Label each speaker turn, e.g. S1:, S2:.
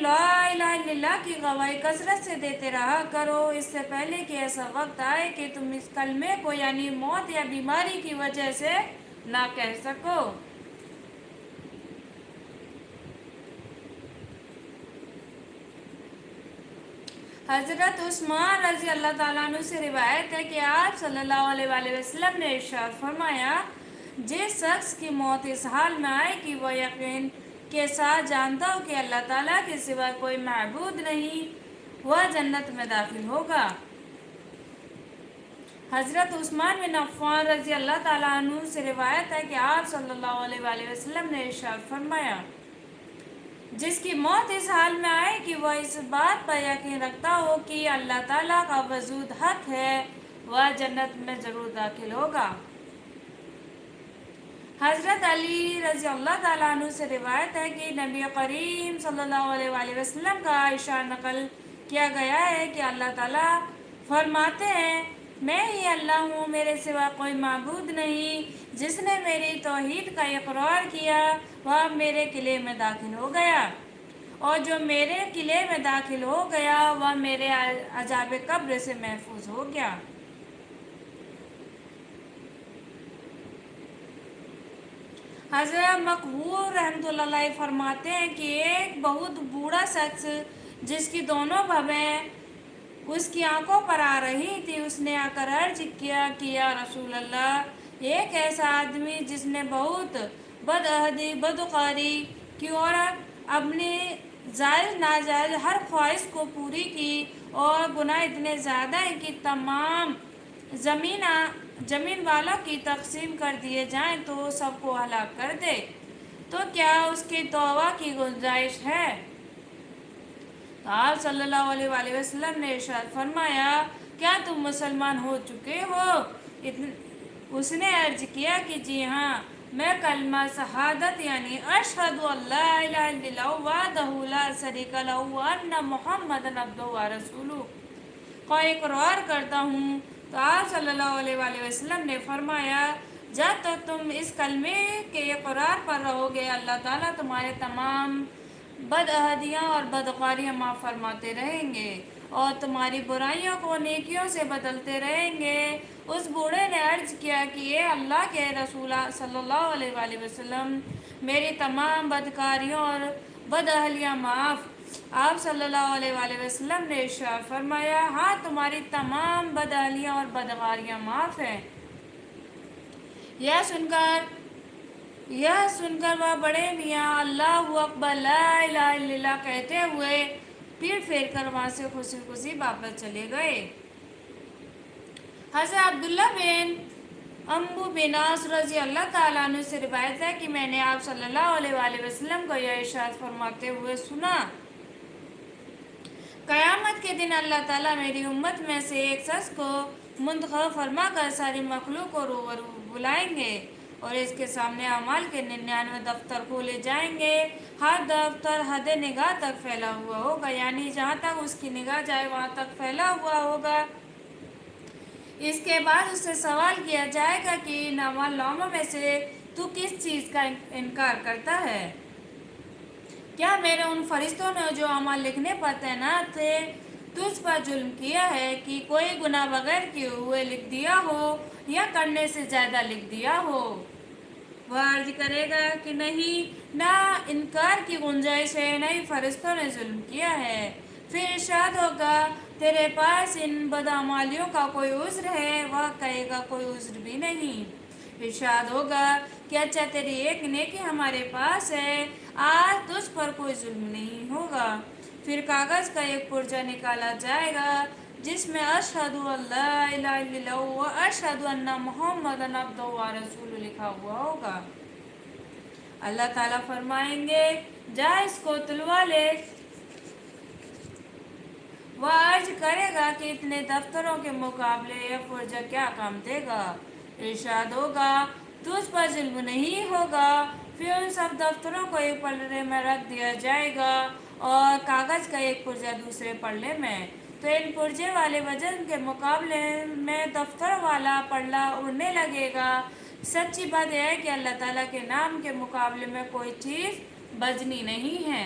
S1: ला इलाहा इल्लल्लाह की गवाही कसरत से देते रहा करो, इससे पहले कि ऐसा वक्त आए कि तुम इस कलमे को यानी मौत या बीमारी की वजह से ना कह सको। हज़रत उस्मान रज़ी अल्लाह ताला अन्हु से रिवायत है कि आप सल्लल्लाहु अलैहि वसल्लम ने इरशाद फरमाया, जिस शख्स की मौत इस हाल में आए कि वह यकीन के साथ जानता हो कि अल्लाह ताला के सिवा कोई माबूद नहीं, वह जन्नत में दाखिल होगा। हज़रत उस्मान बिन अफ़्फ़ान रज़ी अल्लाह ताला अन्हु से रिवायत है कि आप सल्लल्लाहु अलैहि वसल्लम ने इरशाद फरमाया, जिसकी मौत इस हाल में आए कि वह इस बात पर यकीन रखता हो कि अल्लाह ताला का वजूद हक है, वह जन्नत में ज़रूर दाखिल होगा। हज़रत अली रज़ी अल्लाह ताला अन्हु से रिवायत है कि नबी करीम सल्लल्लाहु अलैहि वसल्लम का इरशाद नकल किया गया है कि अल्लाह ताला फरमाते हैं, मैं ही अल्लाह हूँ, मेरे सिवा कोई माबूद नहीं। जिसने मेरी तौहीद का इकरार किया वह मेरे किले में दाखिल हो गया, और जो मेरे किले में दाखिल हो गया वह मेरे अजाब कब्र से महफूज हो गया। हज़रत मकबूल रहमतुल्लाह अलैह फरमाते हैं कि एक बहुत बूढ़ा शख्स जिसकी दोनों भवें उसकी आंखों पर आ रही थी, उसने आकर अर्ज किया कि या रसूल अल्लाह, एक ऐसा आदमी जिसने बहुत बदअहदी बदकारी की और अपनी जायज़ नाजायज़ हर ख्वाहिश को पूरी की और गुनाह इतने ज़्यादा हैं कि तमाम ज़मीन वालों की तकसीम कर दिए जाएं तो सबको हलाक कर दे, तो क्या उसकी तौबा की गुंजाइश है? तो आप सल्लल्लाहु अलैहि वसल्लम ने इरशाद फरमाया, क्या तुम मुसलमान हो चुके हो? उसने अर्ज किया कि जी हाँ, मैं कलमा शहादत यानी अशहदु अल्ला इलाहा इल्लल्लाहु वहदहु ला शरीका लहू व अन्ना मुहम्मदन अब्दुहु व रसूलुहु का इकरार करता हूँ। तो आप सल्लल्लाहु अलैहि वसल्लम ने फरमाया, जब तक तुम इस कलमे के इकरार पर रहोगे अल्लाह ताला तुम्हारे तमाम बदअहदियाँ और बदकारियाँ माफ़ फरमाते रहेंगे और तुम्हारी बुराइयों को नेकियों से बदलते रहेंगे। उस बूढ़े ने अर्ज किया कि ये अल्लाह के रसूल सल्लल्लाहु अलैहि वसल्लम, मेरी तमाम बदकारियों और बदअहलियाँ माफ़। आप सल्लल्लाहु अलैहि वसल्लम ने इरशाद फरमाया, हाँ, तुम्हारी तमाम बदअहलियाँ और बदकारियाँ माफ़ हैं। यह सुनकर वह बड़े मियाँ अल्लाहु अकबर ला इलाहा इल्लल्लाह कहते हुए पीठ फेर कर वहाँ से खुशी खुशी वापस चले गए। हज़रत अब्दुल्ला बिन अम्बू बिन आस रज़ी अल्लाह ताला अन्हु से रिवायत है कि मैंने आप सल्लल्लाहु अलैहि वसल्लम को यह इरशाद फरमाते हुए सुना, क़यामत के दिन अल्लाह ताला मेरी उम्मत में से एक शख्स को मुंतखब फरमा कर सारी मखलूक को रूबरू बुलाएंगे और इसके सामने अमाल के 99 दफ्तर खोले जाएंगे। हर दफ्तर हद निगाह तक फैला हुआ होगा, यानी जहाँ तक उसकी निगाह जाए वहाँ तक फैला हुआ होगा। इसके बाद उससे सवाल किया जाएगा कि इन अमल-नामों में से तू किस चीज़ का इनकार करता है? क्या मेरे उन फरिश्तों ने जो अमल लिखने पर तैनात थे तुझ पर जुल्म किया है कि कोई गुनाह बगैर किए हुए लिख दिया हो या करने से ज़्यादा लिख दिया हो? वह अर्ज करेगा कि नहीं, ना इनकार की गुंजाइश है, नहीं फरिश्तों ने जुल्म किया है। फिर इरशाद होगा, तेरे पास इन बदअमालियों का कोई उज़्र है? वह कहेगा, कोई उज़्र भी नहीं। इरशाद होगा कि अच्छा, तेरी एक नेकी हमारे पास है, आज तुझ पर कोई जुल्म नहीं होगा। फिर कागज़ का एक पुर्जा निकाला जाएगा जिसमें अशहदु अल्ला इलाहा इल्लल्लाहु व अशहदु अन्ना मुहम्मदन अब्दुहु व रसूलुहु लिखा हुआ होगा। अल्लाह ताला फरमाएंगे, जा इसको तुलवा ले। वह अर्ज करेगा कि इतने दफ्तरों के मुकाबले यह पुर्जा क्या काम देगा? इरशाद होगा, तुझ पर जुल्म नहीं होगा। फिर उन सब दफ्तरों को एक पल्ले में रख दिया जाएगा और कागज़ का एक पुर्जा दूसरे पल्ले में। तो इन पुर्जे वाले वजन के मुकाबले में दफ्तर वाला पल्ला उड़ने लगेगा। सच्ची बात यह है कि अल्लाह ताला के नाम के मुकाबले में कोई चीज़ वज़नी नहीं है।